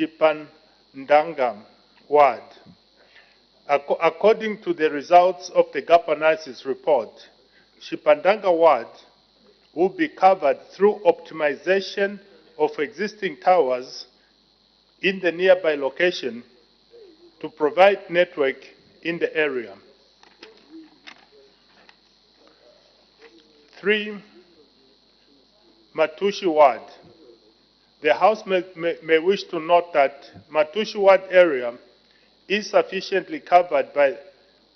Chipandanga ward. According to the results of the gap analysis report, Chipandanga ward will be covered through optimization of existing towers in the nearby location to provide network in the area. 3, Matushi ward. The House may wish to note that Matushi ward area is sufficiently covered by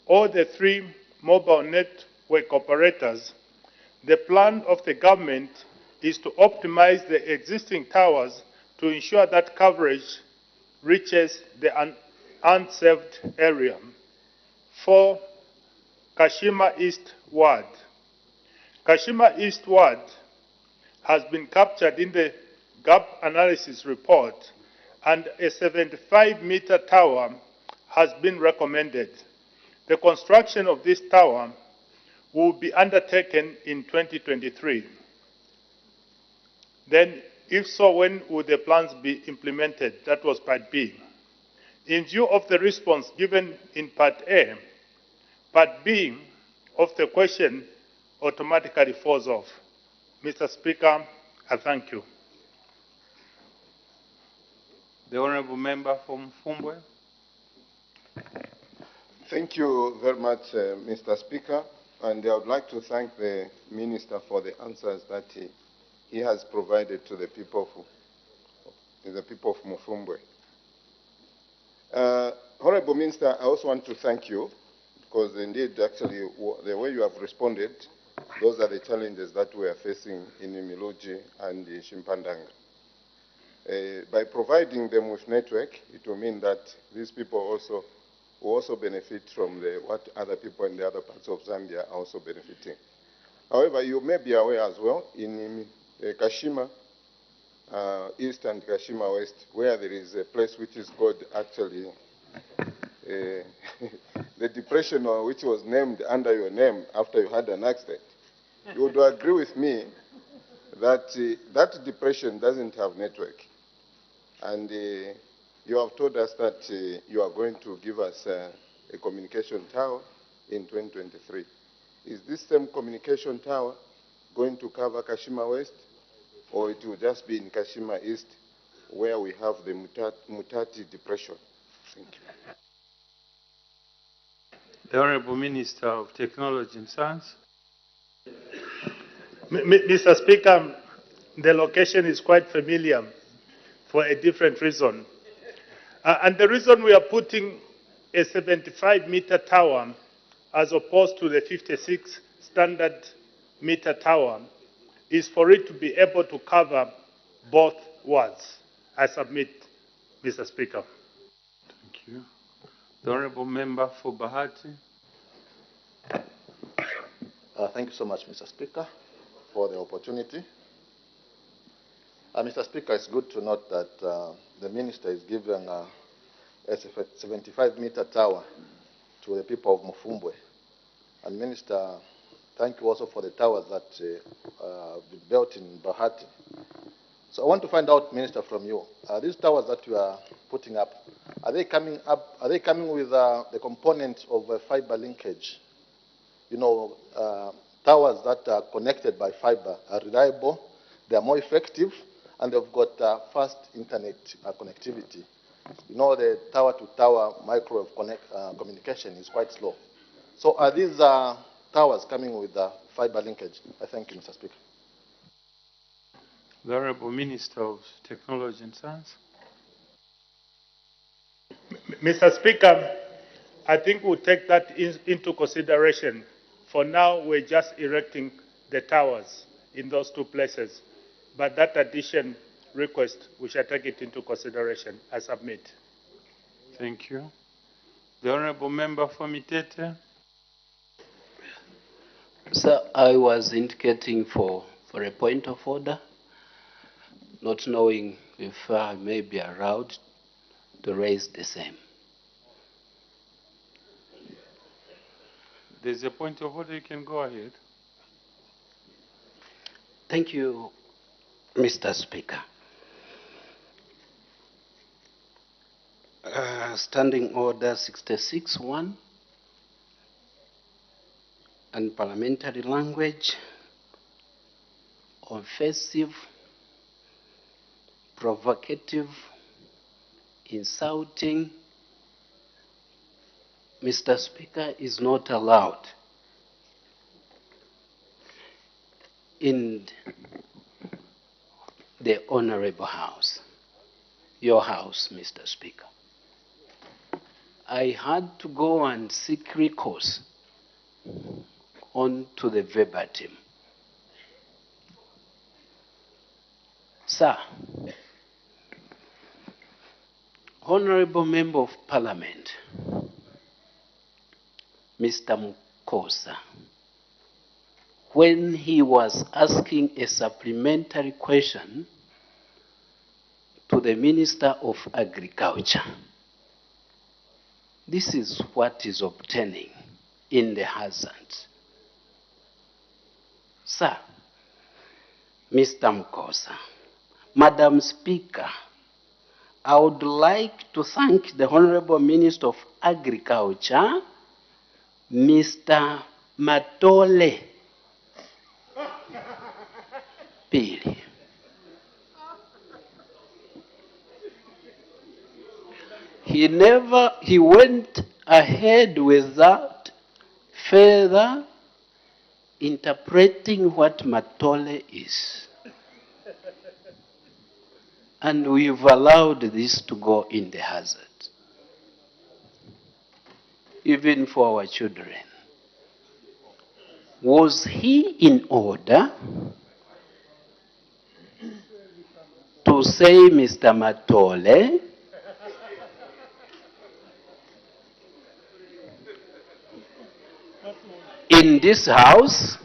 all the 3 mobile network operators. The plan of the government is to optimize the existing towers to ensure that coverage reaches the unserved area. 4, Kashima East Ward. Kashima East Ward has been captured in the gap analysis report, and a 75-meter tower has been recommended. The construction of this tower will be undertaken in 2023. Then, if so, when will the plans be implemented? That was part B. In view of the response given in part A, part B of the question automatically falls off. Mr. Speaker, I thank you. The Honourable Member from Fumbwe. Thank you very much, Mr. Speaker, and I would like to thank the Minister for the answers that he has provided to the people of Mufumbwe. Honourable Minister, I also want to thank you because indeed, actually, the way you have responded, those are the challenges that we are facing in Imiluji and Chimpandanga. By providing them with network, it will mean that these people will also benefit from what other people in the other parts of Zambia are also benefiting. However, you may be aware as well, in Kashima East and Kashima West, where there is a place which is called actually the depression, which was named under your name after you had an accident. You would agree with me that that depression doesn't have network. And you have told us that you are going to give us a communication tower in 2023. Is this same communication tower going to cover Kashima West, or it will just be in Kashima East, where we have the Mutati depression? Thank you. The Honourable Minister of Technology and Science. Mr. Speaker, the location is quite familiar for a different reason. And the reason we are putting a 75-meter tower as opposed to the 56 standard meter tower is for it to be able to cover both wards. I submit, Mr. Speaker. Thank you. The Honourable Member for Bahati. Thank you so much, Mr. Speaker, for the opportunity. Mr. Speaker, it's good to note that the Minister is giving a 75-meter tower to the people of Mufumbwe. And Minister, thank you also for the towers that have been built in Bahati. So I want to find out, Minister, from you, these towers that you are putting up, are they coming with the component of fiber linkage? You know, towers that are connected by fiber are reliable, they are more effective, and they've got fast internet connectivity. You know, the tower-to-tower microwave communication is quite slow. So are these towers coming with fiber linkage? I thank you, Mr. Speaker. The Honourable Minister of Technology and Science. Mr. Speaker, I think we'll take that into consideration. For now, we're just erecting the towers in those 2 places. But that addition request, we shall take it into consideration. I submit. Thank you. The Honourable Member for Mitete. Sir, I was indicating for a point of order, not knowing if I may be allowed to raise the same. There's a point of order, you can go ahead. Thank you, Mr. Speaker. Standing Order 66-1 and parliamentary language, offensive, provocative, insulting, Mr. Speaker, is not allowed in the Honorable House, your House, Mr. Speaker. I had to go and seek recourse onto the verbatim. Sir, Honorable Member of Parliament, Mr. Mukosa, when he was asking a supplementary question to the Minister of Agriculture, this is what is obtaining in the hazards. Sir, Mr. Mukosa, Madam Speaker, I would like to thank the Honorable Minister of Agriculture, Mr. Matole Pili. He went ahead with that, further interpreting what Matole is. And we've allowed this to go in the hazard, even for our children. Was he in order to say, Mr. Matole, in this house,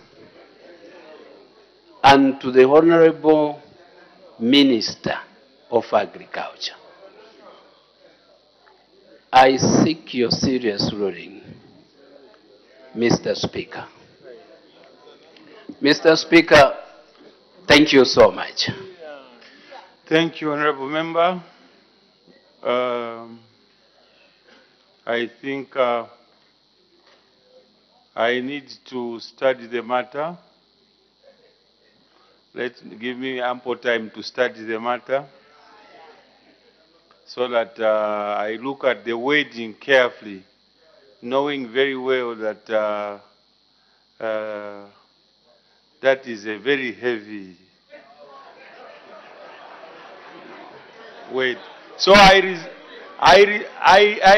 and to the Honorable Minister of Agriculture? I seek your serious ruling, Mr. Speaker. Mr. Speaker, thank you so much. Thank you, Honorable Member. I think I need to study the matter. Give me ample time to study the matter so that I look at the wording carefully, knowing very well that that is a very heavy weight. So I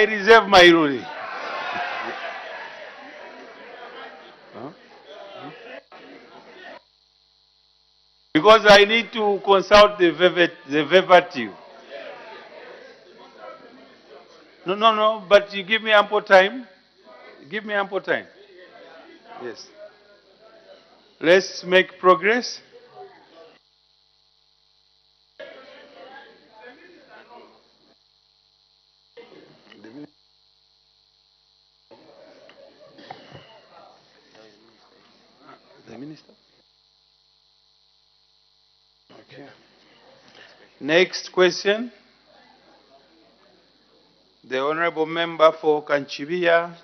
reserve my ruling. Because I need to consult the verbatim. No, but you give me ample time. Give me ample time. Yes. Let's make progress. The Minister? Okay. Next question. The Honorable Member for Kanchibia.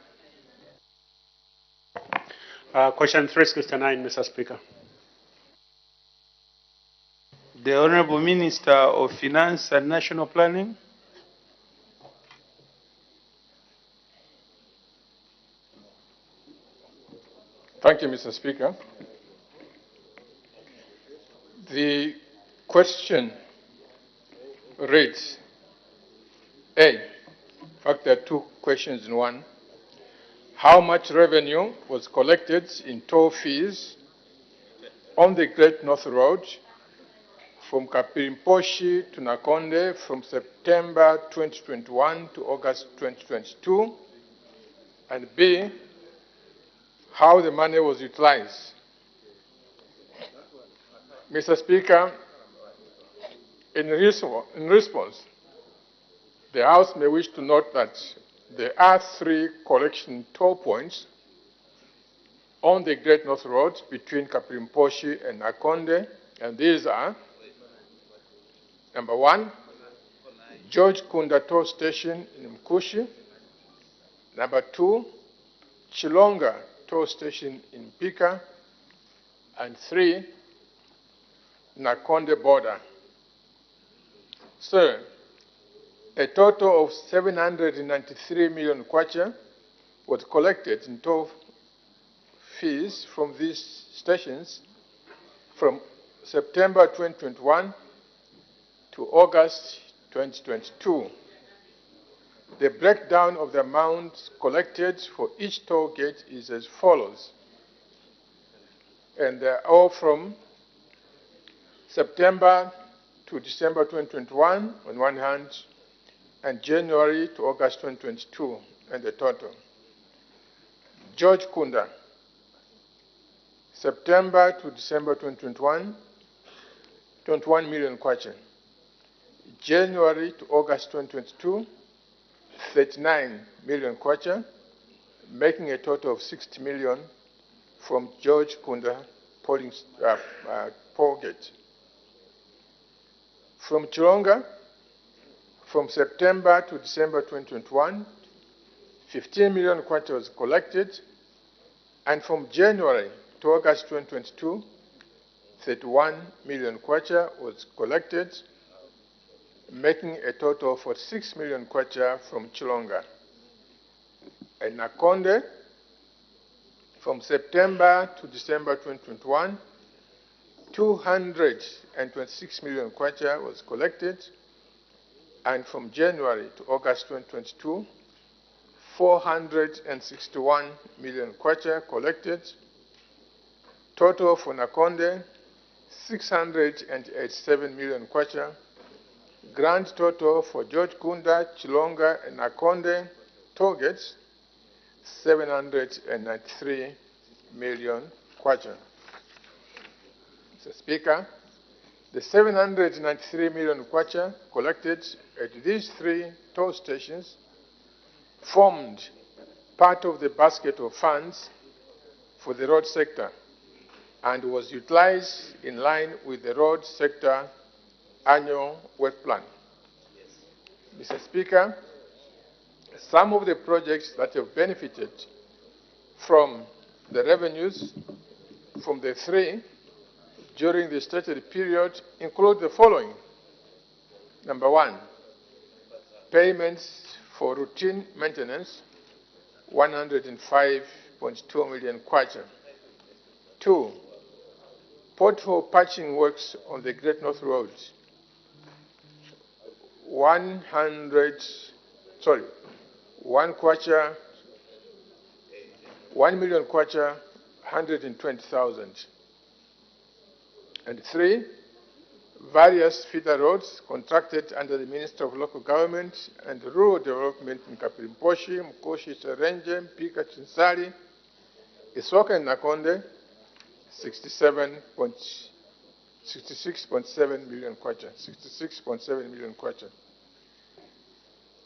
Question 369, Mr. Speaker. The Honorable Minister of Finance and National Planning. Thank you, Mr. Speaker. The question reads, A, in fact there are two questions in one. How much revenue was collected in toll fees on the Great North Road from Kapirimposhi to Nakonde from September 2021 to August 2022? And B, how the money was utilized? Mr. Speaker, in response, the House may wish to note that there are 3 collection toll points on the Great North Road between Kapirimposhi and Nakonde, and these are: number 1, George Kunda Toll Station in Mkushi. Number 2, Chilonga Toll Station in Pika. And 3, Nakonde border. So, a total of 793 million kwacha was collected in toll fees from these stations from September 2021 to August 2022. The breakdown of the amounts collected for each toll gate is as follows, and they're all from September to December 2021 on one hand, and January to August 2022, and the total. George Kunda, September to December 2021, 21 million kwacha. January to August 2022, 39 million kwacha, making a total of 60 million from George Kunda poll gate. From Chilonga, from September to December 2021, 15 million kwacha was collected, and from January to August 2022, 31 million kwacha was collected, making a total of 46 million kwacha from Chilonga. And Nakonde, from September to December 2021, 226 million kwacha was collected, and from January to August 2022, 461 million kwacha collected. Total for Nakonde, 687 million kwacha. Grand total for George Kunda, Chilonga, and Nakonde toll gates, 793 million kwacha. Mr. Speaker, the 793 million kwacha collected at these 3 toll stations formed part of the basket of funds for the road sector and was utilized in line with the road sector annual work plan. Mr. Speaker, some of the projects that have benefited from the revenues from the 3 during the stated period include the following. Number 1, payments for routine maintenance, 105.2 million kwacha. 2, pothole patching works on the Great North Road, 1 million kwacha, 120,000. And 3, various feeder roads contracted under the Ministry of Local Government and Rural Development in Kapirimposhi, Mkoshi, Serenje, Mpika, Chinsali, Isoka, and Nakonde, 66.7 million kwacha. 66.7 million kwacha.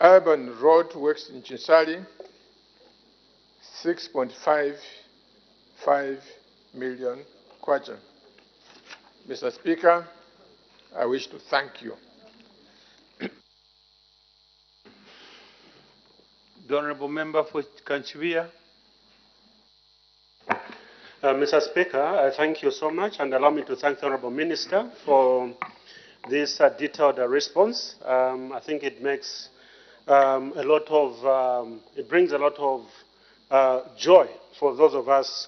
Urban road works in Chinsali, 6.55 million kwacha. Mr. Speaker, I wish to thank you. The Honourable Member for Kanchivia. Mr. Speaker, I thank you so much, and allow me to thank the Honourable Minister for this detailed response. I think it makes it brings a lot of joy for those of us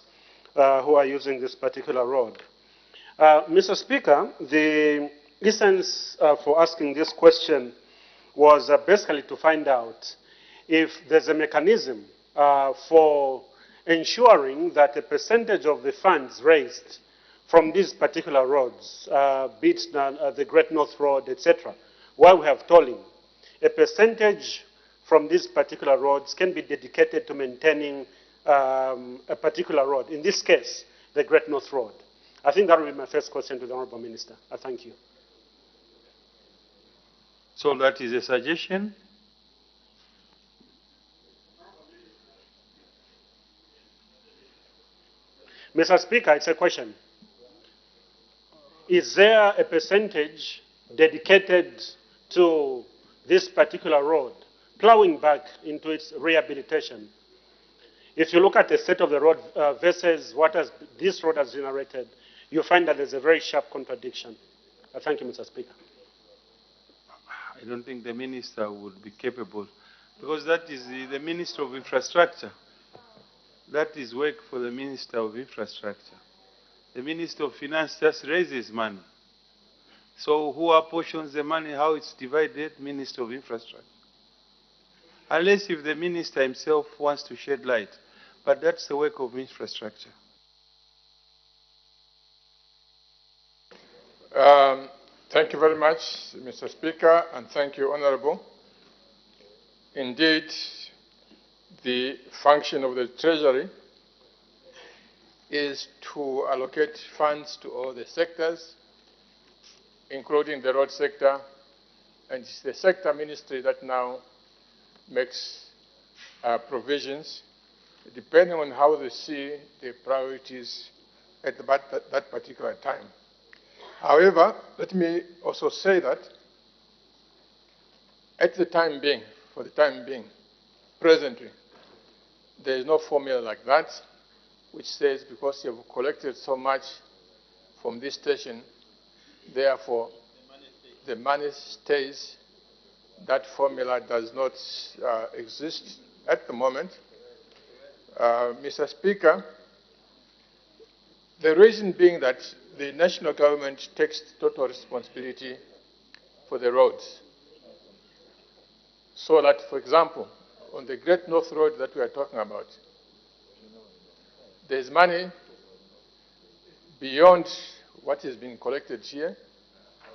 who are using this particular road. Mr. Speaker, the essence for asking this question was basically to find out if there's a mechanism for ensuring that a percentage of the funds raised from these particular roads, be it the Great North Road, etc., where we have tolling, a percentage from these particular roads can be dedicated to maintaining a particular road, in this case, the Great North Road. I think that will be my first question to the Honourable Minister. I thank you. So that is a suggestion. Mr. Speaker, it's a question. Is there a percentage dedicated to this particular road, plowing back into its rehabilitation. If you look at the state of the road versus what this road has generated, you find that there's a very sharp contradiction. Thank you, Mr. Speaker. I don't think the minister would be capable, because that is the Minister of Infrastructure. That is work for the Minister of Infrastructure. The Minister of Finance just raises money. So who apportions the money, how it's divided? Minister of Infrastructure. Unless if the minister himself wants to shed light. But that's the work of infrastructure. Thank you very much, Mr. Speaker, and thank you, Honorable. Indeed, the function of the Treasury is to allocate funds to all the sectors, including the road sector, and it's the sector ministry that now makes provisions depending on how they see the priorities at that particular time. However, let me also say that at the time being, for the time being, presently, there is no formula like that which says because you have collected so much from this station, therefore the money stays. That formula does not exist at the moment. Mr. Speaker, the reason being that the national government takes total responsibility for the roads. So that, for example, on the Great North Road that we are talking about, there is money beyond what is being collected here,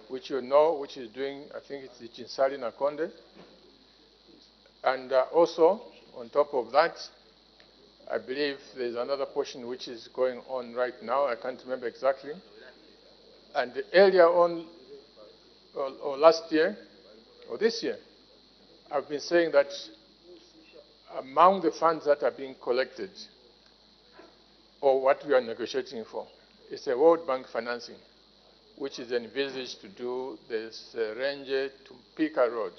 which you know, which is doing, I think it's the Chinsali Nakonde. And also, on top of that, I believe there's another portion which is going on right now. I can't remember exactly. And earlier on, or last year, or this year, I've been saying that among the funds that are being collected, or what we are negotiating for, is a World Bank financing, which is envisaged to do this Ranger to Pika Road.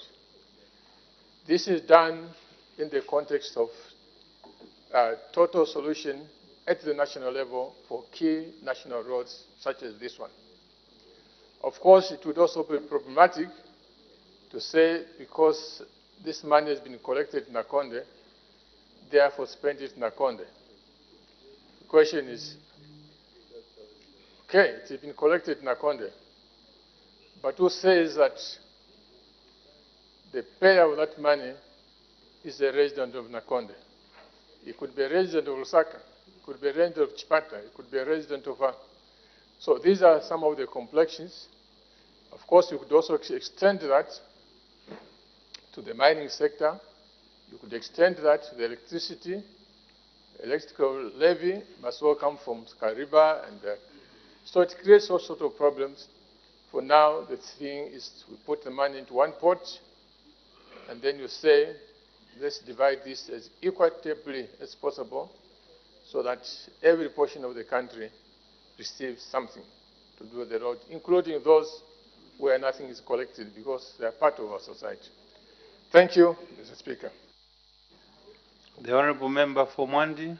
This is done in the context of total solution at the national level for key national roads such as this one. Of course, it would also be problematic to say because this money has been collected in Nakonde, therefore spend it in Nakonde. The question is, okay, it's been collected in Nakonde, but who says that the payer of that money is a resident of Nakonde? It could be a resident of Lusaka, it could be a resident of Chipata, it could be a resident of... So these are some of the complexions. Of course, you could also extend that to the mining sector. You could extend that to the electricity. Electrical levy must all come from Kariba. So it creates all sorts of problems. For now, the thing is we put the money into one pot, and then you say, let's divide this as equitably as possible so that every portion of the country receives something to do the road, including those where nothing is collected because they are part of our society. Thank you, Mr. Speaker. The Honourable Member for Mwandi.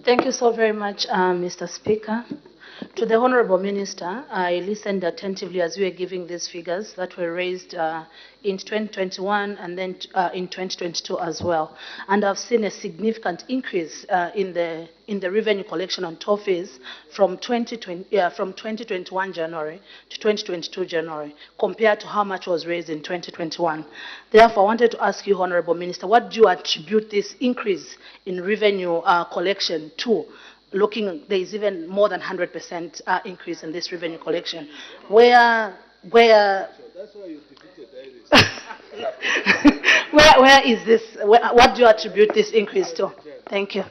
Thank you so very much, Mr. Speaker. To the Honourable Minister, I listened attentively as you were giving these figures that were raised in 2021 and then in 2022 as well. And I've seen a significant increase in the revenue collection on toll fees from 2021 January to 2022 January, compared to how much was raised in 2021. Therefore, I wanted to ask you, Honourable Minister, what do you attribute this increase in revenue collection to? Looking, there is even more than 100% increase in this revenue collection. Where is this? What do you attribute this increase to? Thank you.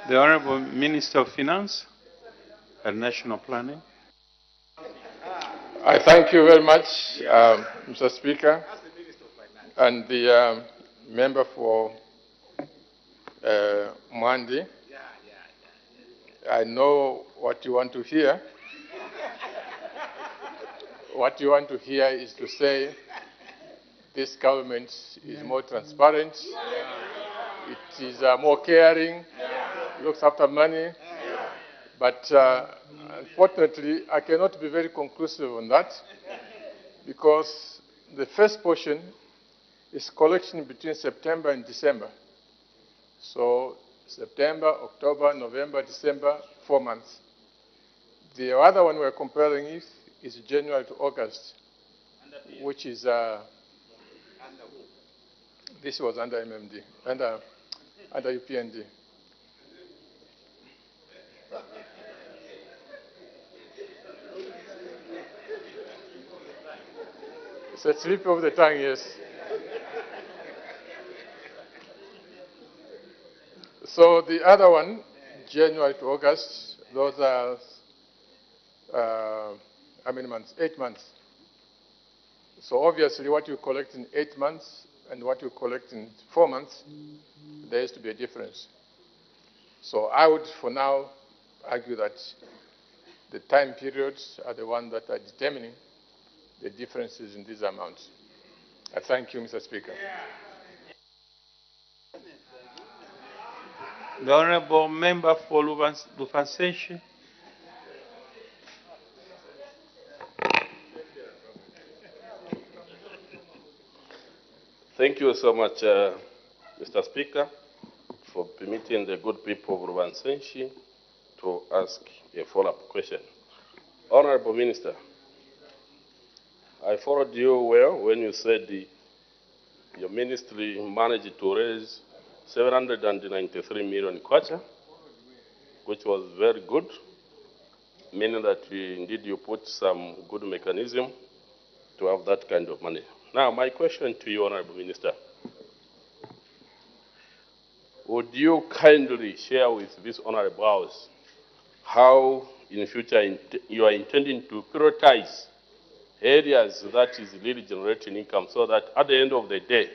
The Honourable Minister of Finance and National Planning. I thank you very much, Mr. Speaker, and the member for Mwandi. I know what you want to hear. what you want to hear is to say this government is more transparent, it is more caring, looks after money, but unfortunately, I cannot be very conclusive on that because the first portion is collection between September and December. So September, October, November, December, 4 months. The other one we're comparing is January to August, which is, this was under MMD, under UPND. It's a slip of the tongue, yes. So the other one, January to August, those are, how many months? 8 months. So obviously what you collect in 8 months and what you collect in 4 months, there has to be a difference. So I would, for now, argue that the time periods are the ones that are determining the differences in these amounts. I thank you, Mr. Speaker. The Honourable Member for Lufansenshi. Thank you so much, Mr. Speaker, for permitting the good people of Lufansenshi to ask a follow-up question. Honourable Minister, I followed you well when you said your ministry managed to raise 793 million kwacha, which was very good, meaning that indeed you put some good mechanism to have that kind of money. Now, my question to you, Honourable Minister, would you kindly share with this Honourable House how in future you are intending to prioritize areas that is really generating income so that at the end of the day,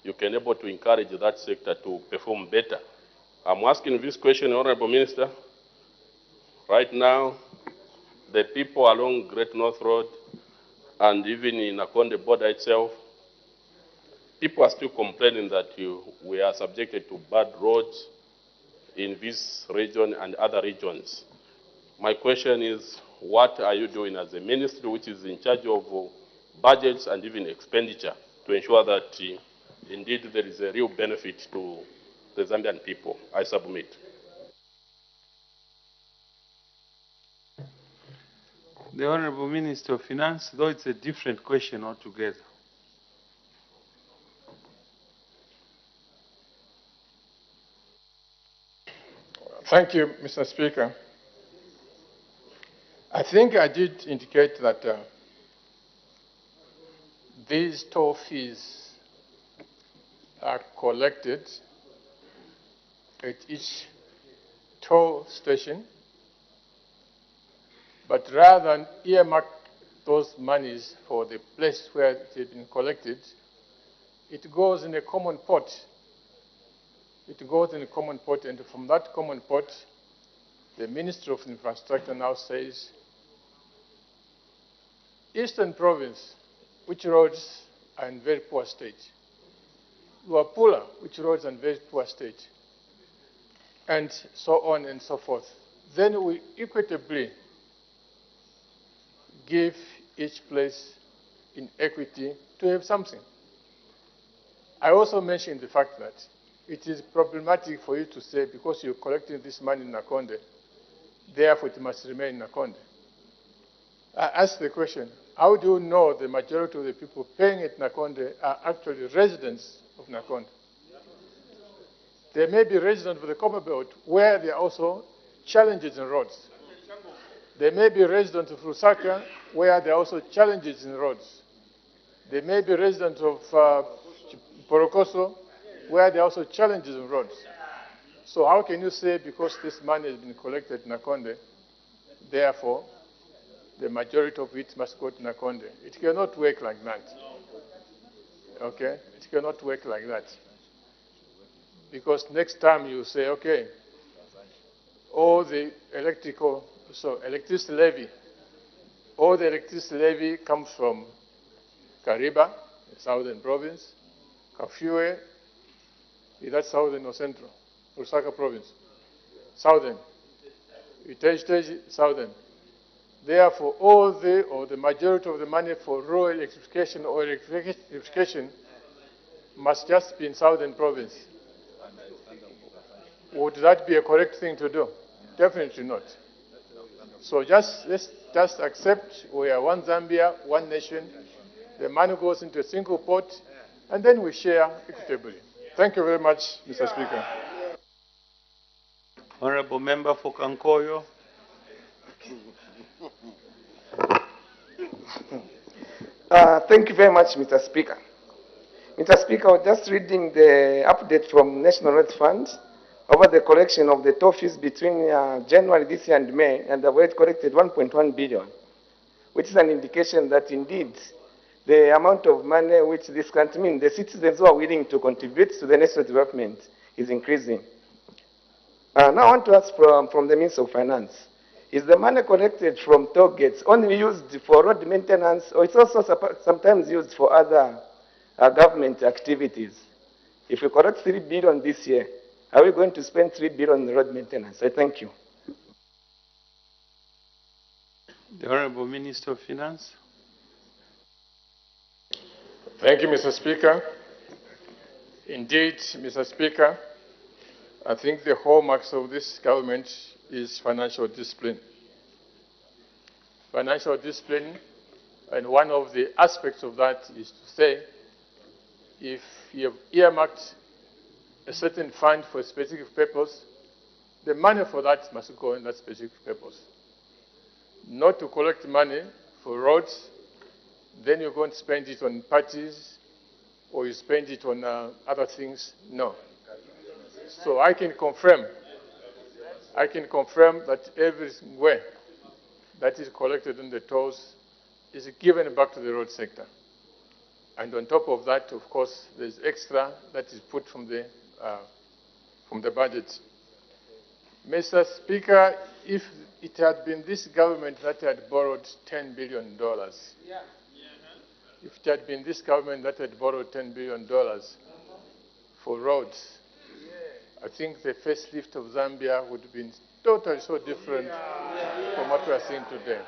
you can be able to encourage that sector to perform better? I'm asking this question, Honourable Minister. Right now, the people along Great North Road and even in Nakonde border itself, people are still complaining that we are subjected to bad roads in this region and other regions. My question is, what are you doing as a ministry which is in charge of budgets and even expenditure to ensure that indeed there is a real benefit to the Zambian people? I submit. The Honourable Minister of Finance, though it's a different question altogether. Thank you, Mr. Speaker. I think I did indicate that these toll fees are collected at each toll station, but rather than earmark those monies for the place where it has been collected, it goes in a common pot. It goes in a common pot, and from that common pot, the Ministry of Infrastructure now says, Eastern Province, which roads are in very poor state? Luapula, which roads are in very poor state? And so on and so forth. Then we equitably give each place in equity to have something. I also mentioned the fact that it is problematic for you to say, because you're collecting this money in Nakonde, therefore it must remain in Nakonde. I ask the question, how do you know the majority of the people paying at Nakonde are actually residents of Nakonde? There may be residents of the Commonwealth where there are also challenges in roads. There may be residents of Lusaka where there are also challenges in roads. There may be residents of Porokoso where there are also challenges in roads. So how can you say because this money has been collected in Nakonde, therefore the majority of it must go to Nakonde? It cannot work like that. Okay? It cannot work like that. Because next time you say, okay, all the electricity levy all the electricity levy comes from Kariba, the southern province, Kafue, is that southern or central? Lusaka province, southern. Itej, southern. Therefore, all the majority of the money for rural electrification or electrification must just be in southern province. Would that be a correct thing to do? Definitely not. So let's just accept we are one Zambia, one nation. The money goes into a single pot, and then we share equitably. Thank you very much, Mr. Speaker. Honorable Member for Kankoyo. Thank you very much, Mr. Speaker. Mr. Speaker, I was just reading the update from National Health Fund over the collection of the toll fees between January this year and May, and they've already collected 1.1 billion, which is an indication that indeed the amount of money which this country, the citizens who are willing to contribute to the national development is increasing. Now I want to ask from the Minister of Finance, is the money collected from toll gates only used for road maintenance, or it's also sometimes used for other government activities? If we collect 3 billion this year, are we going to spend 3 billion on road maintenance? I thank you. The Honorable Minister of Finance. Thank you, Mr. Speaker. Indeed, Mr. Speaker, I think the hallmarks of this government is financial discipline. Financial discipline, and one of the aspects of that is to say, if you have earmarked a certain fund for a specific purpose, the money for that must go in that specific purpose. Not to collect money for roads, then you're going to spend it on parties, or you spend it on other things. No. So I can confirm that everywhere that is collected in the tolls is given back to the road sector. And on top of that, of course, there's extra that is put from the budget. Mr. Speaker, if it had been this government that had borrowed $10 billion, if it had been this government that had borrowed $10 billion for roads, I think the facelift of Zambia would have been totally so different from what we are seeing today.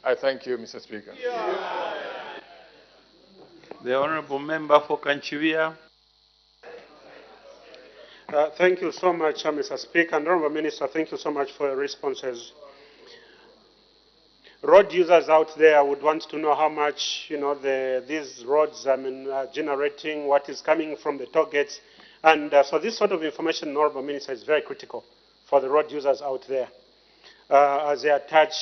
I thank you, Mr. Speaker. The Honorable Member for Kanchiwia. Thank you so much, Mr. Speaker. And Honorable Minister, thank you so much for your responses. Road users out there would want to know how much, these roads are generating, what is coming from the toll gates. And so this sort of information, Honorable Minister, is very critical for the road users out there as they attach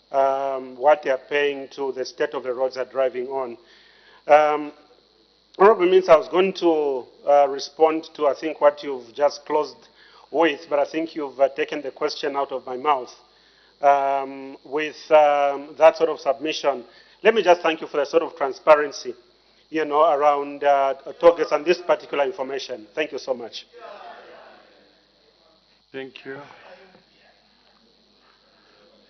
what they are paying to the state of the roads they're driving on. Honorable Minister, I was going to respond to, I think, what you've just closed with, but I think you've taken the question out of my mouth. With that sort of submission, let me just thank you for the sort of transparency, around targets and this particular information. Thank you so much. Thank you.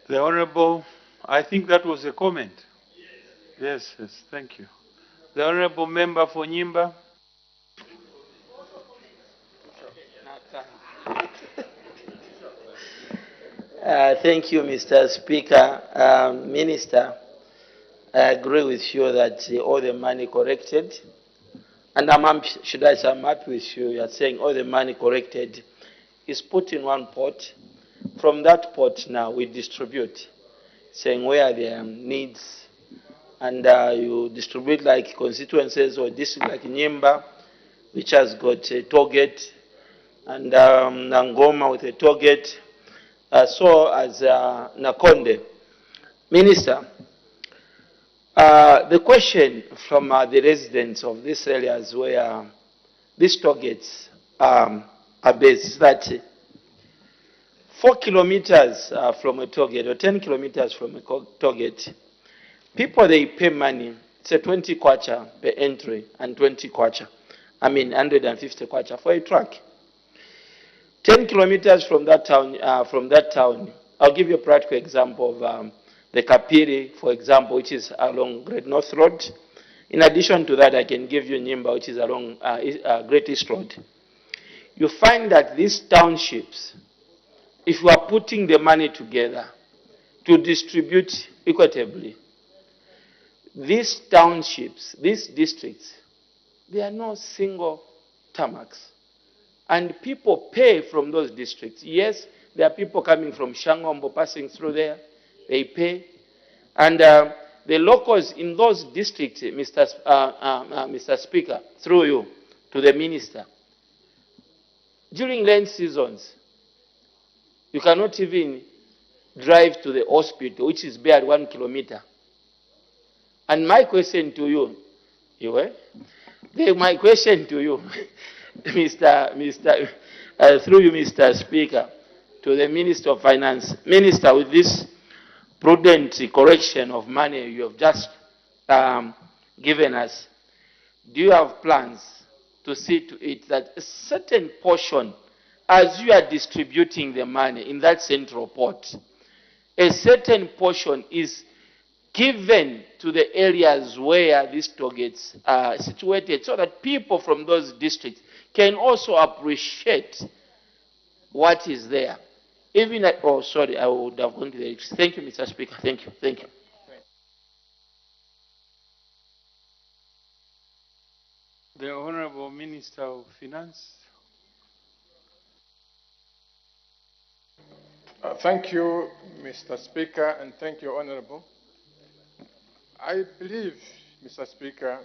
The Honorable, I think that was a comment. Yes, thank you. The Honorable Member for Nyimba. Thank you, Mr. Speaker. Minister, I agree with you that all the money collected, and I'm happy with you. You are saying all the money collected is put in one pot. From that pot now we distribute, saying where there are needs, and you distribute like constituencies or district like Nyimba, which has got a toll gate, and Nangoma with a toll gate. So as Nakonde. Minister, the question from the residents of these areas where these toll gates are based is that 4 kilometers from a toll gate or 10 kilometers from a toll gate, people, they pay money. It's a 20 kwacha per entry and 20 kwacha. 150 kwacha for a truck. 10 kilometers from that town, I'll give you a practical example of the Kapiri, for example, which is along Great North Road. In addition to that, I can give you Nyimba, which is along Great East Road. You find that these townships, if you are putting the money together to distribute equitably, these townships, these districts, there are no single tarmacs. And people pay from those districts. Yes, there are people coming from Shangombo passing through there. They pay. And the locals in those districts, Mr. Speaker, through you, to the minister, during rain seasons, you cannot even drive to the hospital, which is bare 1 kilometer. And my question to you, my question to you, through you, Mr. Speaker, to the Minister of Finance. Minister, with this prudent correction of money you have just given us, do you have plans to see to it that a certain portion, as you are distributing the money in that central port, a certain portion is given to the areas where these toll gates are situated, so that people from those districts can also appreciate what is there? Even at, oh, sorry, I would have gone to the. Thank you, Mr. Speaker. Thank you. Thank you. The Honorable Minister of Finance. Thank you, Mr. Speaker, and thank you, Honorable. I believe, Mr. Speaker,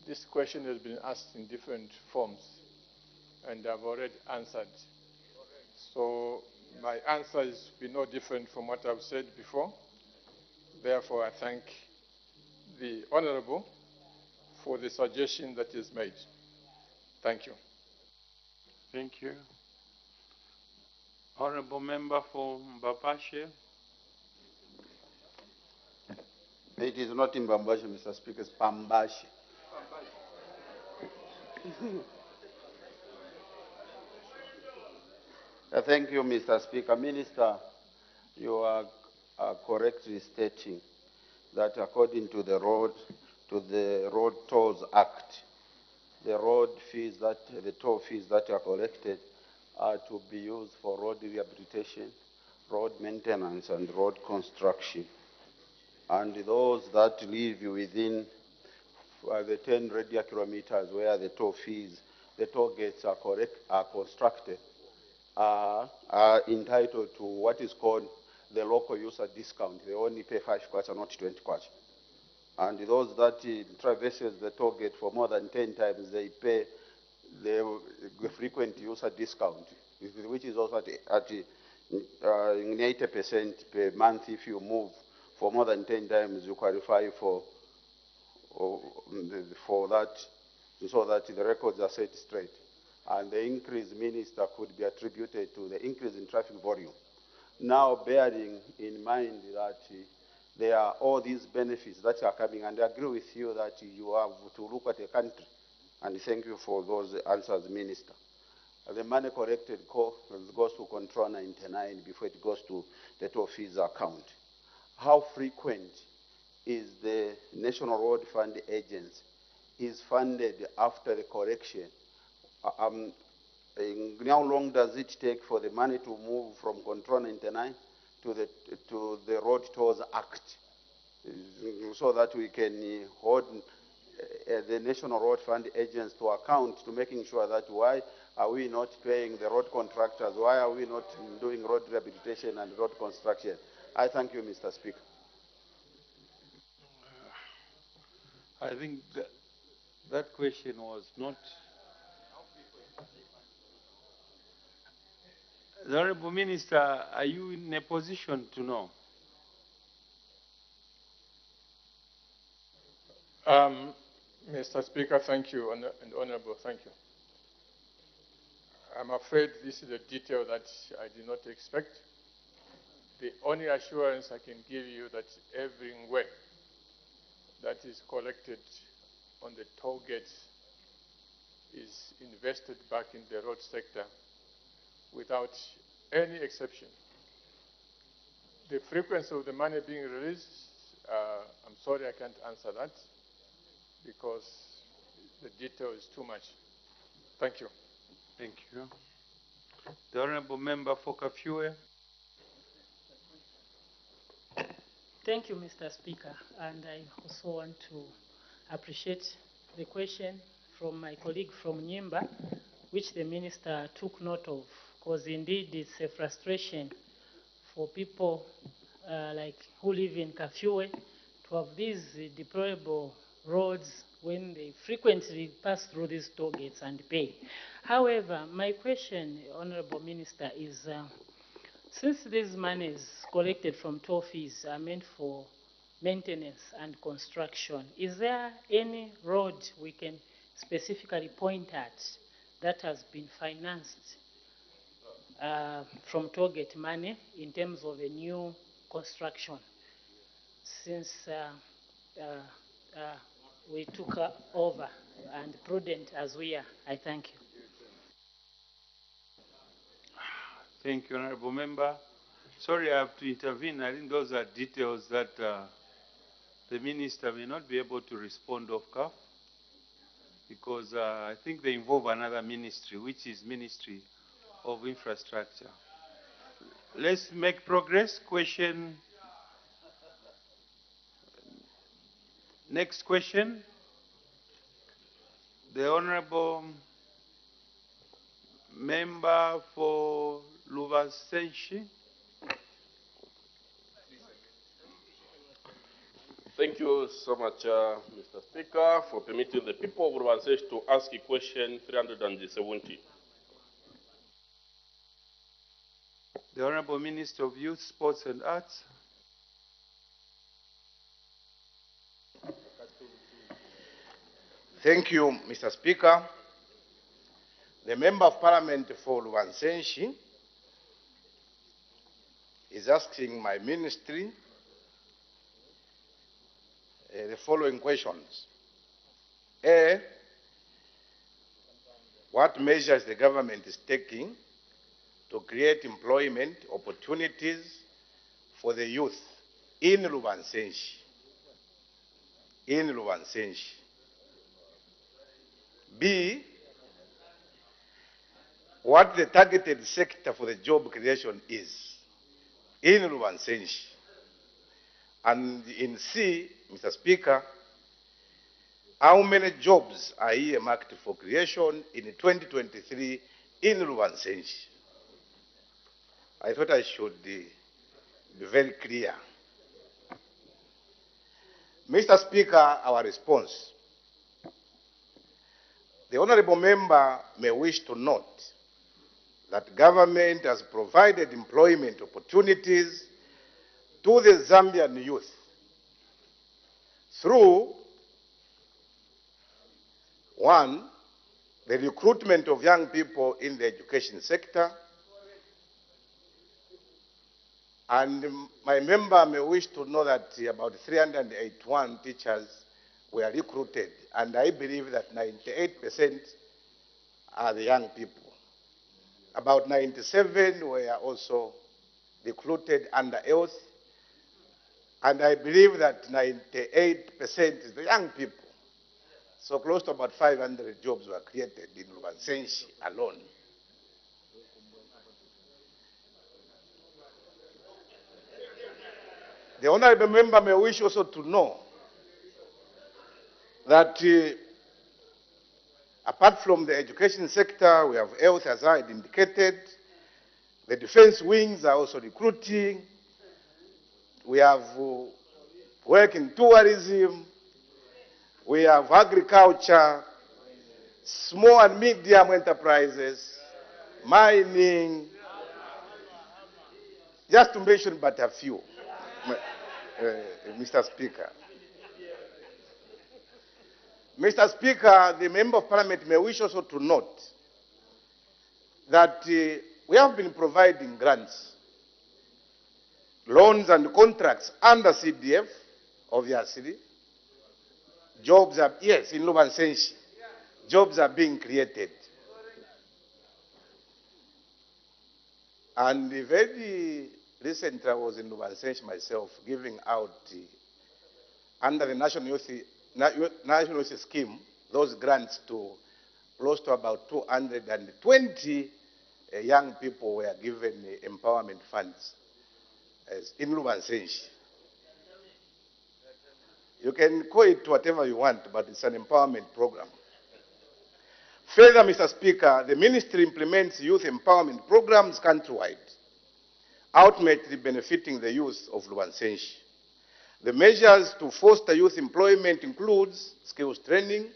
this question has been asked in different forms, and I've already answered. So my answer is be no different from what I've said before. Therefore, I thank the Honorable for the suggestion that is made. Thank you. Thank you. Honorable Member for Mbapashe. It is not in Mbambashe, Mr. Speaker, it's Pambashe. Thank you, Mr. Speaker. Minister, you are correctly stating that according to the Road Tolls Act, the road fees that, the toll fees that are collected are to be used for road rehabilitation, road maintenance, and road construction. And those that live within the 10 radial kilometers where the toll fees, the toll gates are constructed, are entitled to what is called the local user discount. They only pay 5 kwacha, not 20 kwacha. And those that traverses the toll gate for more than 10 times, they pay the frequent user discount, which is also at 80% per month. If you move for more than 10 times, you qualify for that, so that the records are set straight. And the increase, Minister, could be attributed to the increase in traffic volume. Now, bearing in mind that there are all these benefits that are coming, and I agree with you that you have to look at the country, and thank you for those answers, Minister. The money collected goes to Control 99 before it goes to the toll fees account. How frequent is the National Road Fund Agency is funded after the correction? How long does it take for the money to move from Control 99 to the Road Tolls Act, so that we can hold the National Road Fund Agency to account, to making sure that why are we not paying the road contractors? Why are we not doing road rehabilitation and road construction? I thank you, Mr. Speaker. I think that question was not. The Honorable Minister, are you in a position to know? Mr. Speaker, thank you, and Honorable, thank you. I'm afraid this is a detail that I did not expect. The only assurance I can give you that every way that is collected on the toll gates is invested back in the road sector without any exception. The frequency of the money being released, I'm sorry I can't answer that because the detail is too much. Thank you. Thank you. The Honorable Member for Kafue. Thank you, Mr. Speaker. And I also want to appreciate the question from my colleague from Nyimba, which the Minister took note of, because indeed it's a frustration for people like who live in Kafue to have these deplorable roads when they frequently pass through these toll gates and pay. However, my question, Honorable Minister, is since these monies collected from toll fees are meant for maintenance and construction, is there any road we can specifically point at that has been financed from toll gate money in terms of a new construction since we took over, and prudent as we are? I thank you. Thank you, Honorable Member. Sorry, I have to intervene. I think those are details that the Minister may not be able to respond off cuff because I think they involve another ministry, which is Ministry of Infrastructure. Let's make progress. Question. Next question. The Honorable Member for Luvasenshi. Thank you so much, Mr. Speaker, for permitting the people of Ruvansesh to ask a question 370. The Honorable Minister of Youth, Sports and Arts. Thank you, Mr. Speaker. The Member of Parliament for Luvansenshi is asking my ministry the following questions. A, what measures the government is taking to create employment opportunities for the youth in Luvansenshi? In Luvansenshi. B, what the targeted sector for the job creation is in Luvansenshi. And in C, Mr. Speaker, how many jobs are earmarked for creation in 2023 in Luvansenshi? I thought I should be very clear. Mr. Speaker, our response. The Honorable Member may wish to note that government has provided employment opportunities to the Zambian youth through, one, the recruitment of young people in the education sector, and my member may wish to know that about 381 teachers were recruited, and I believe that 98% are the young people. About 97 were also recruited under oath, and I believe that 98% is the young people. So close to about 500 jobs were created in Luvansenshi alone. The Honorable Member may wish also to know that apart from the education sector, we have health, as I had indicated. The defense wings are also recruiting. We have work in tourism. We have agriculture, small and medium enterprises, mining, just to mention but a few, Mr. Speaker. Mr. Speaker, the Member of Parliament may wish also to note that we have been providing grants, loans and contracts under CDF, obviously. Jobs are, yes, in Luvansenshi, jobs are being created. And very recently I was in Lubansensh myself giving out, under the National Youth Scheme, those grants to close to about 220 young people were given empowerment funds in Lubansensh. You can call it whatever you want, but it's an empowerment program. Further, Mr. Speaker, the ministry implements youth empowerment programs countrywide, ultimately benefiting the youth of Lubansensh. The measures to foster youth employment includes skills training,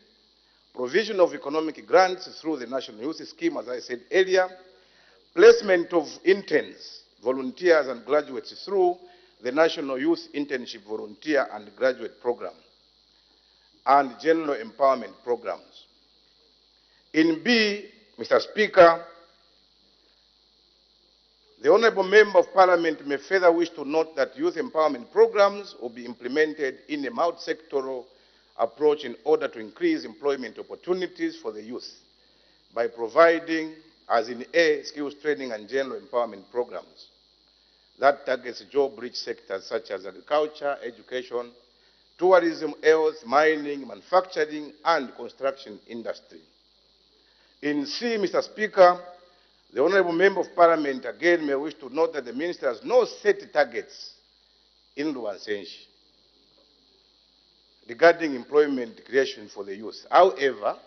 provision of economic grants through the National Youth Scheme, as I said earlier, placement of interns, volunteers and graduates through the National Youth Internship Volunteer and Graduate Program, and general empowerment programs. In B, Mr. Speaker, the Honourable Member of Parliament may further wish to note that youth empowerment programs will be implemented in a multi-sectoral approach in order to increase employment opportunities for the youth by providing, as in A, skills training and general empowerment programs that targets job-rich sectors such as agriculture, education, tourism, health, mining, manufacturing, and construction industry. In C, Mr. Speaker, the Honourable Member of Parliament again may wish to note that the Minister has no set targets in Lubansensh regarding employment creation for the youth. However,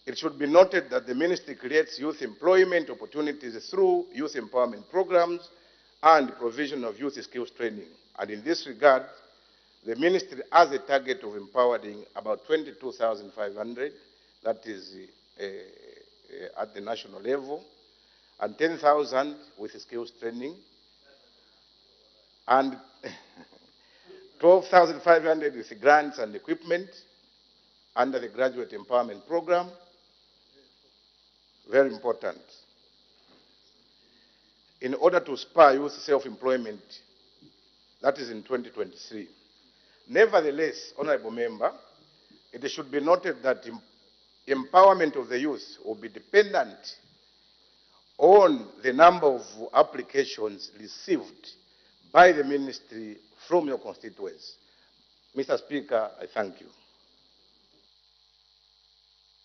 it should be noted that the Ministry creates youth employment opportunities through youth empowerment programs and provision of youth skills training. And in this regard, the Ministry has a target of empowering about 22,500, that is at the national level, and 10,000 with skills training, and 12,500 with grants and equipment under the Graduate Empowerment Program. Very important. In order to spur youth self-employment, that is in 2023. Nevertheless, Honourable Member, it should be noted that empowerment of the youth will be dependent on the number of applications received by the Ministry from your constituents. Mr. Speaker, I thank you.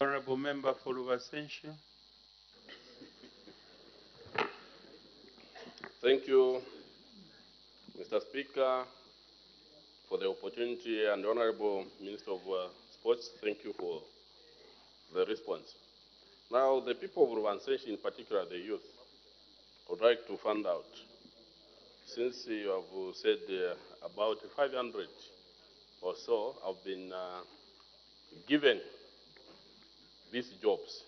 Honourable Member for Lubansensh. Thank you, Mr. Speaker, for the opportunity, and Honourable Minister of Sports, thank you for the response. Now, the people of Lubansensh, in particular the youth, would like to find out, since you have said about 500 or so have been given these jobs,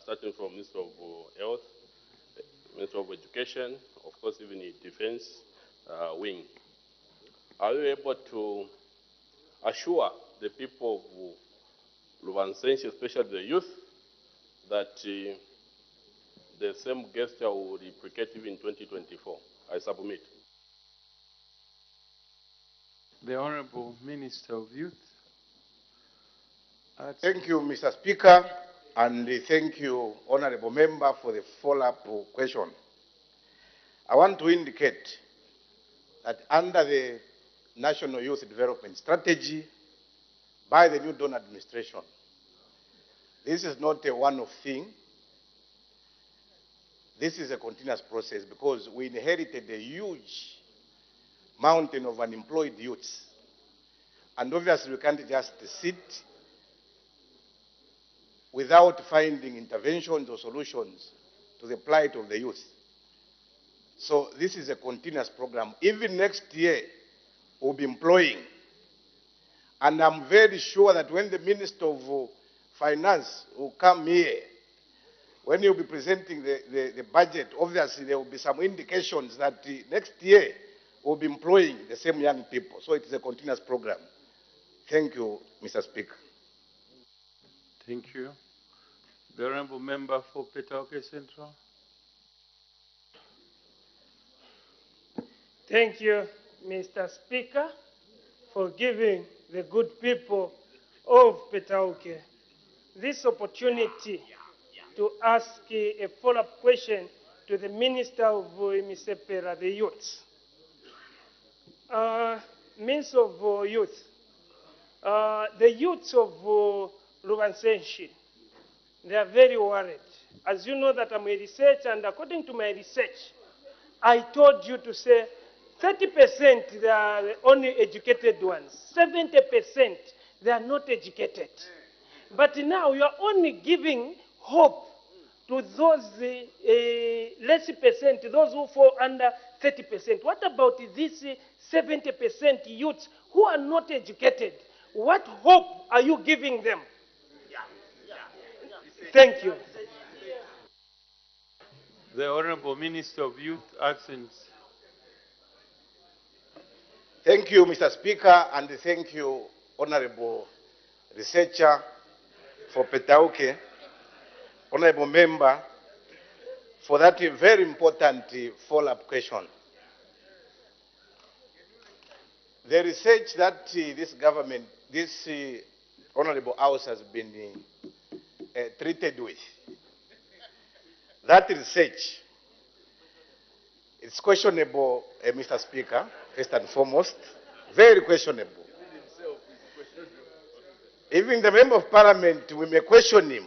starting from Minister of Health, Minister of Education, of course, even the Defense wing. Are you able to assure the people of Lubansensh, especially the youth, that the same gesture will replicate even in 2024? I submit. The Honourable Minister of Youth. Thank you, Mr. Speaker, and thank you, Honourable Member, for the follow-up question. I want to indicate that under the National Youth Development Strategy by the new Dawn administration, this is not a one-off thing. This is a continuous process because we inherited a huge mountain of unemployed youths. And obviously we can't just sit without finding interventions or solutions to the plight of the youth. So this is a continuous program. Even next year, we'll be employing. And I'm very sure that when the Minister of Finance will come here, when you'll be presenting the budget, obviously there will be some indications that next year we'll be employing the same young people. So it is a continuous program. Thank you, Mr. Speaker. Thank you. The Honourable Member for Petauke Central. Thank you, Mr. Speaker, for giving the good people of Petauke this opportunity to ask a follow-up question to the Minister of Misepera, the youth. Minister of Youth, the youths of Lubansenshi, they are very worried. As you know that I'm a researcher, and according to my research, I told you to say 30% they are the only educated ones, 70% they are not educated. But now you are only giving hope to those less percent, those who fall under 30%. What about these 70% youths who are not educated? What hope are you giving them? Thank you. The Honorable Minister of Youth, Accents. Thank you, Mr. Speaker, and thank you, Honorable Researcher for Petauke, Honorable Member, for that very important follow-up question. The research that this government, this Honorable House has been treated with, that research, it's questionable, Mr. Speaker, first and foremost, very questionable. Even the Member of Parliament, we may question him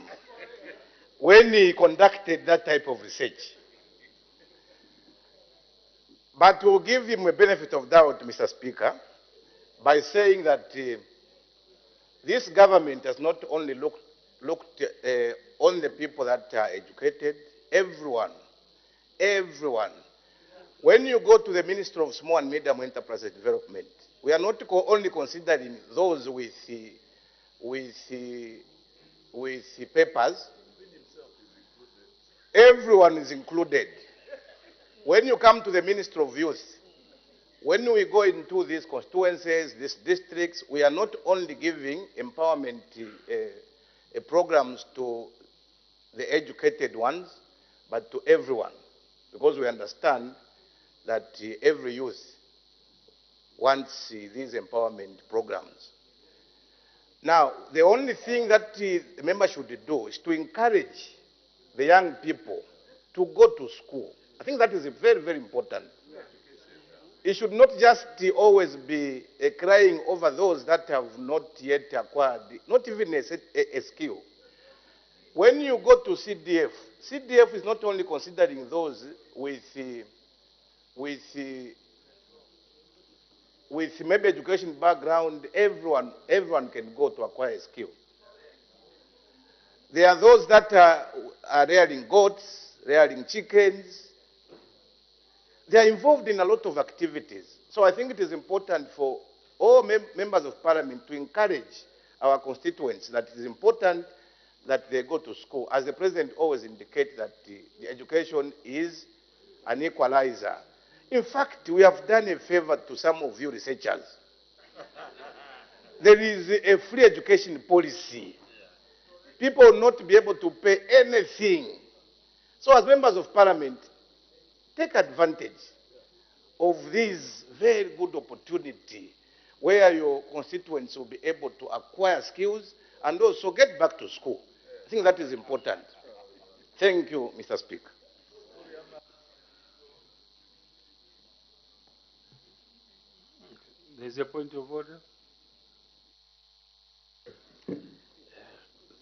when he conducted that type of research. But we'll give him a benefit of doubt, Mr. Speaker, by saying that this government has not only looked on the people that are educated, everyone. When you go to the Ministry of Small and Medium Enterprise Development, we are not only considering those with papers. Everyone is included. When you come to the Ministry of Youth, when we go into these constituencies, these districts, we are not only giving empowerment programs to the educated ones, but to everyone, because we understand that every youth wants these empowerment programs. Now, the only thing that the member should do is to encourage the young people to go to school. I think that is very, very important. It should not just always be crying over those that have not yet acquired, not even a skill. When you go to CDF, CDF is not only considering those with maybe education background. Everyone can go to acquire a skill. There are those that are rearing goats, rearing chickens. They are involved in a lot of activities. So I think it is important for all members of Parliament to encourage our constituents that it is important that they go to school. As the President always indicates that the education is an equalizer. In fact, we have done a favor to some of you researchers. There is a free education policy. People will not be able to pay anything. So as members of Parliament, take advantage of this very good opportunity where your constituents will be able to acquire skills and also get back to school. I think that is important. Thank you, Mr. Speaker. There's a point of order.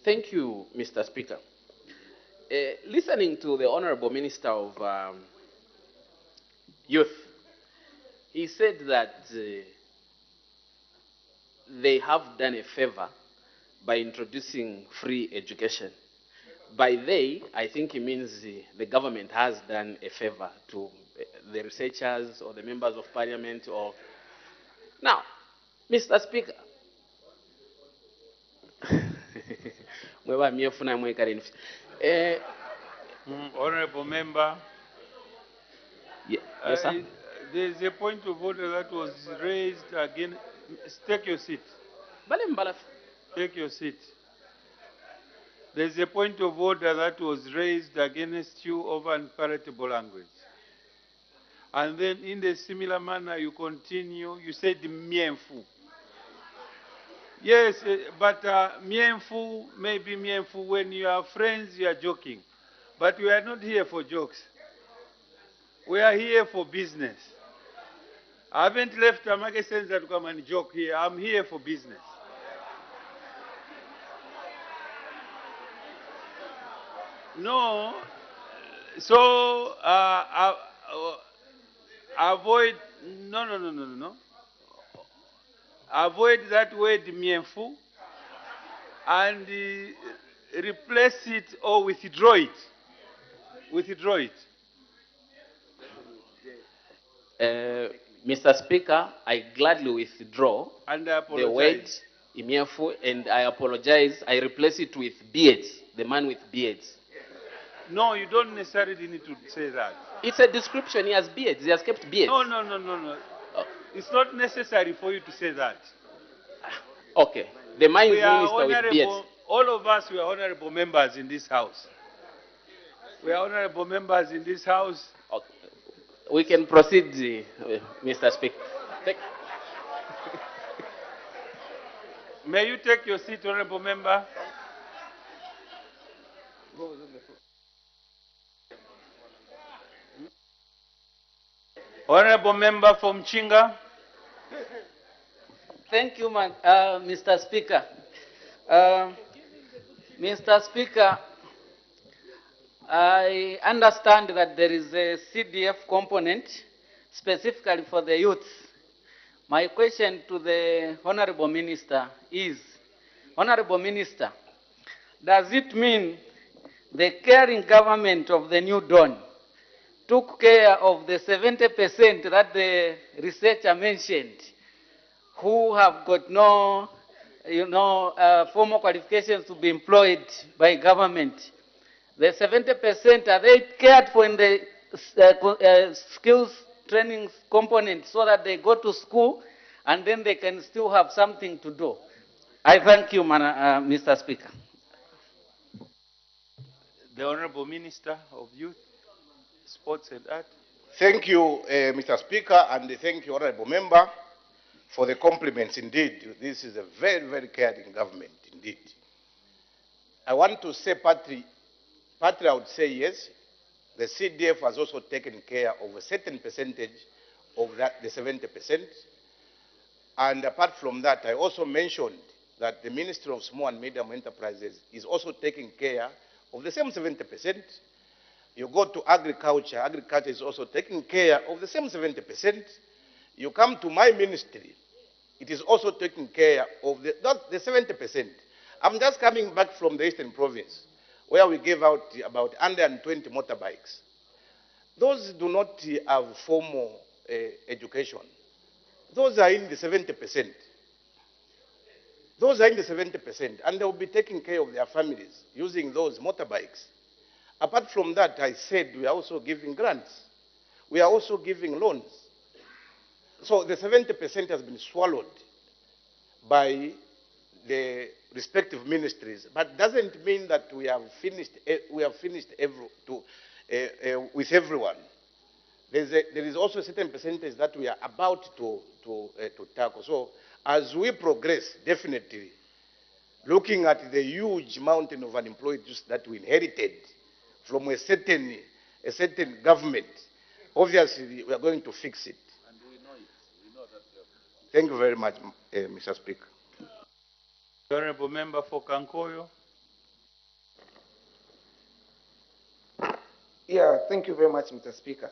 Thank you, Mr. Speaker. Listening to the Honorable Minister of Youth, he said that they have done a favor by introducing free education. By they, I think he means the government has done a favor to the researchers or the members of Parliament. Now, Mr. Speaker, Honorable Member, yes, sir? There's a point of order that was raised again. Take your seat. Take your seat. There's a point of order that was raised against you over unpalatable language. And then in a similar manner, you continue. You said mienfu. Yes, but mienfu may be mienfu when you are friends, you are joking. But we are not here for jokes. We are here for business. I haven't left Amage Center to come and joke here. I'm here for business. No. So, avoid, no. Avoid that word mienfu and replace it or withdraw it. Withdraw it. Mr. Speaker, I gladly withdraw And I the word apologize. Imiefu, and I apologize. I replace it with beards, the man with beards. No, you don't necessarily need to say that. It's a description. He has beards. He has kept beards. No. It's not necessary for you to say that. Okay. The mines We are minister with beards. honorable, all of us, we are honorable members in this house. We are honorable members in this house. Okay. We can proceed, Mr. Speaker. May you take your seat, honorable member? Honorable member from Chinga. Thank you, Mr. Speaker. Mr. Speaker, I understand that there is a CDF component specifically for the youth. My question to the Honorable Minister is, Honorable Minister, does it mean the caring government of the New Dawn took care of the 70% that the researcher mentioned, who have got no, formal qualifications to be employed by government? The 70%, are they cared for in the skills training component so that they go to school and then they can still have something to do? I thank you, Mr. Speaker. The Honorable Minister of Youth, Sports and Art. Thank you, Mr. Speaker, and thank you, Honorable Member, for the compliments. Indeed, this is a very, very caring government, indeed. I want to say, partly I would say yes. The CDF has also taken care of a certain percentage of that, the 70%. And apart from that, I also mentioned that the Ministry of Small and Medium Enterprises is also taking care of the same 70%. You go to agriculture, agriculture is also taking care of the same 70%. You come to my ministry, it is also taking care of the 70%. I'm just coming back from the Eastern Province, where we gave out about 120 motorbikes. Those do not have formal education. Those are in the 70%. Those are in the 70%, and they will be taking care of their families using those motorbikes. Apart from that, I said we are also giving grants. We are also giving loans. So the 70% has been swallowed by the respective ministries, but doesn't mean that we have finished. With everyone. There is also a certain percentage that we are about to tackle. So as we progress, definitely, looking at the huge mountain of unemployed youth that we inherited from a certain government, obviously we are going to fix it. And we know it. We know that. Thank you very much, Mr. Speaker. Honorable Member for Kankoyo. Yeah, thank you very much, Mr. Speaker.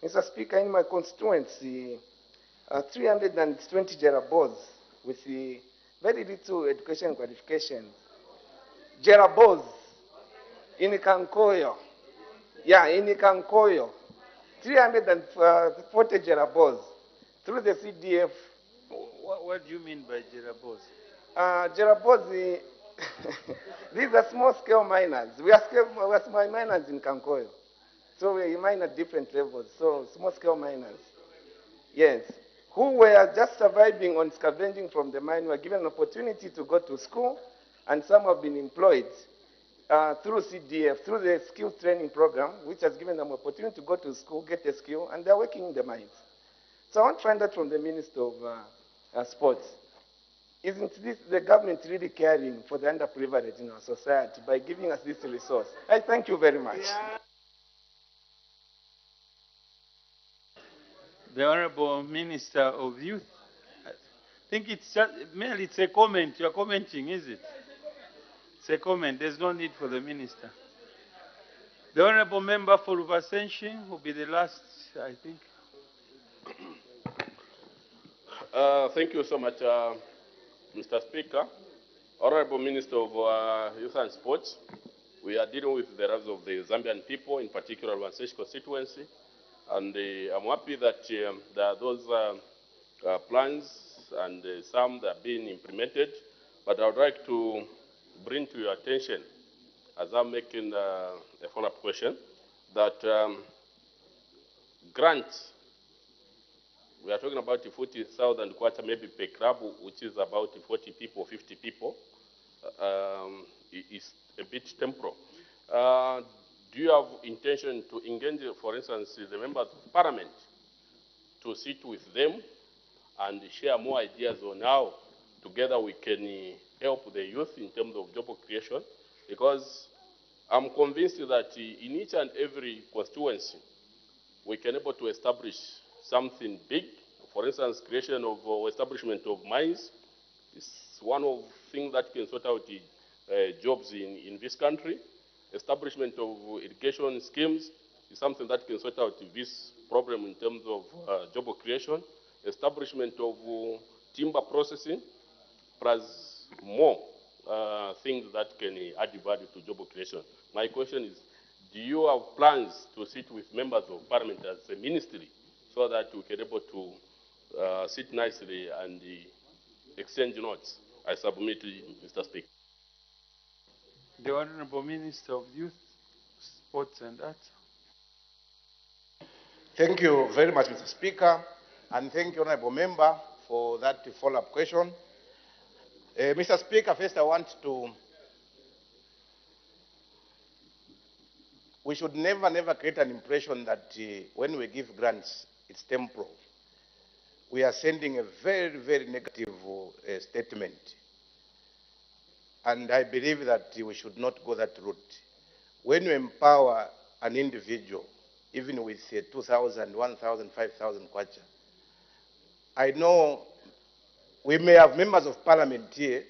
Mr. Speaker, in my constituency, 320 Jerabos with very little education qualification. Jerabos in Kankoyo. Yeah, in Kankoyo. 340 Jerabos through the CDF. What do you mean by Jerabos? Jerabos, these are small-scale miners. We are small miners in Kankoyo. So we mine at different levels. So small-scale miners, yes, who were just surviving on scavenging from the mine were given an opportunity to go to school, and some have been employed through CDF, through the skills training program, which has given them opportunity to go to school, get a skill, and they're working in the mines. So I want to find out from the Minister of Sports, isn't this the government really caring for the underprivileged in our society by giving us this resource? I thank you very much. Yeah. The Honorable Minister of Youth. I think it's just merely it's a comment. You're commenting, is it? It's a comment. There's no need for the Minister. The Honorable Member for Ruvasenshi will be the last, I think. Thank you so much, Mr. Speaker. Honorable Minister of Youth and Sports, we are dealing with the lives of the Zambian people, in particular Ruvasenshi constituency. And I'm happy that there are those plans and some that are being implemented. But I would like to bring to your attention, as I'm making a follow-up question, that grants, we are talking about 40,000 kwacha maybe per club, which is about 40 people, 50 people, is a bit temporal. Do you have intention to engage, for instance, the members of parliament to sit with them and share more ideas on how together we can help the youth in terms of job creation? Because I'm convinced that in each and every constituency, we can able to establish something big. For instance, creation of establishment of mines is one of things that can sort out jobs in this country. Establishment of irrigation schemes is something that can sort out this problem in terms of job creation. Establishment of timber processing, plus more things that can add value to job creation. My question is, do you have plans to sit with members of parliament as a ministry so that we can able to sit nicely and exchange notes? I submit to you, Mr. Speaker. The Honorable Minister of Youth, Sports and Arts. Thank you very much, Mr. Speaker, and thank you, Honorable Member, for that follow-up question. Mr. Speaker, first I want to, we should never create an impression that when we give grants, it's temporal. We are sending a very negative statement. And I believe that we should not go that route. When you empower an individual, even with 2,000, 1,000, 5,000 kwacha, I know we may have members of parliament here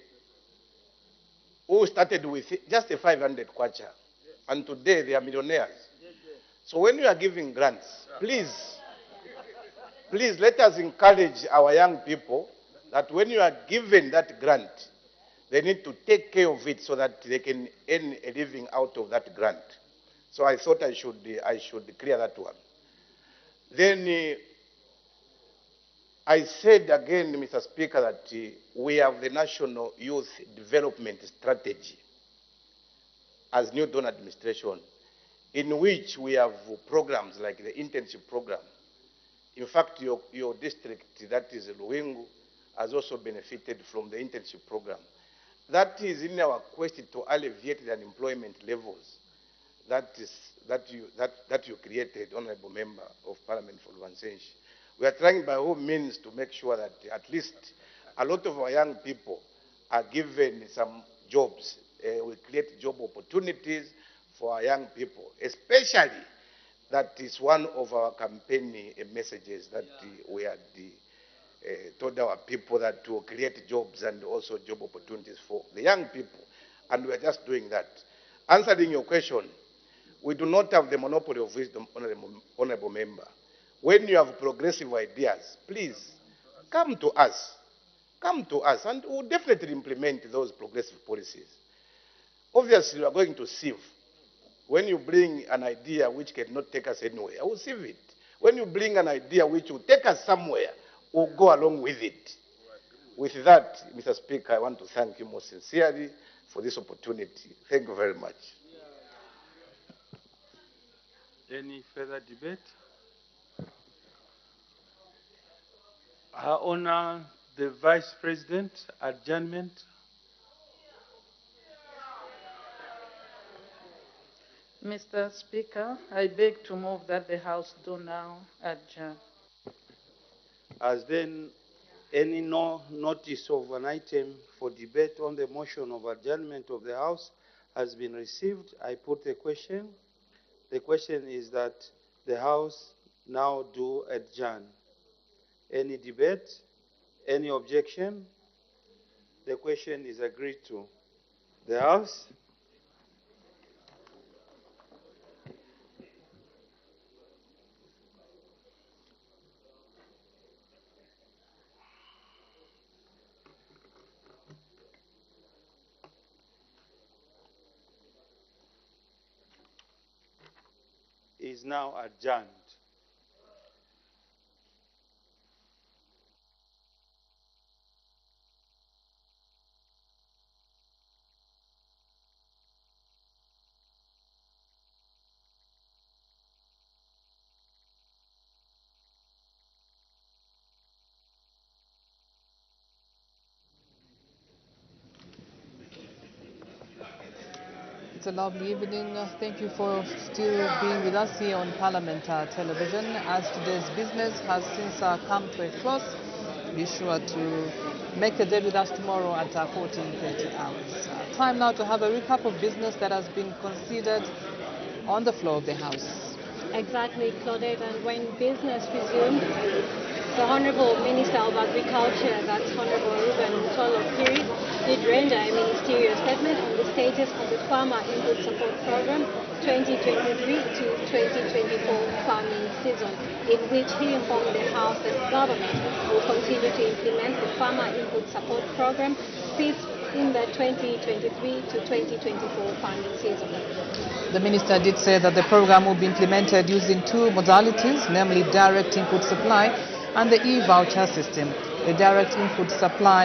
who started with just a 500 kwacha, and today they are millionaires. So when you are giving grants, please let us encourage our young people that when you are given that grant, they need to take care of it so that they can earn a living out of that grant. So I thought I should clear that one. Then I said again, Mr. Speaker, that we have the National Youth Development Strategy as New Dawn administration, in which we have programs like the internship program. In fact, your district, that is Luwingu, has also benefited from the internship program. That is in our quest to alleviate the unemployment levels that you created, Honorable Member of Parliament for Ruvasenshi. We are trying by all means to make sure that at least a lot of our young people are given some jobs. We create job opportunities for our young people, especially that is one of our campaign messages that we had told our people that to create jobs and also job opportunities for the young people. And we are just doing that. Answering your question, we do not have the monopoly of wisdom, Honorable Member. When you have progressive ideas, please come to us. Come to us, and we'll definitely implement those progressive policies. Obviously, we are going to sieve. When you bring an idea which cannot take us anywhere, I will sieve it. When you bring an idea which will take us somewhere, we'll go along with it. With that, Mr. Speaker, I want to thank you most sincerely for this opportunity. Thank you very much. Any further debate? I honor the Vice President, adjournment. Mr. Speaker, I beg to move that the House do now adjourn. As then any notice of an item for debate on the motion of adjournment of the House has been received, I put the question. The question is that the House now do adjourn. Any debate? Any objection? The question is agreed to. The House? Is now adjourned. It's a lovely evening. Thank you for still being with us here on Parliament Television. As today's business has since come to a close, be sure to make a day with us tomorrow at 14:30 hours. Time now to have a recap of business that has been considered on the floor of the House. Exactly, Claudette. And when business resumed, the Honourable Minister of Agriculture, that's Honourable Ruben Mutolo Kiri, did render a ministerial statement on the status of the Farmer Input Support Programme 2023 to 2024 farming season, in which he informed the House that the government will continue to implement the Farmer Input Support Programme in the 2023 to 2024 farming season. The minister did say that the program will be implemented using two modalities, namely direct input supply and the e-voucher system. The direct input supply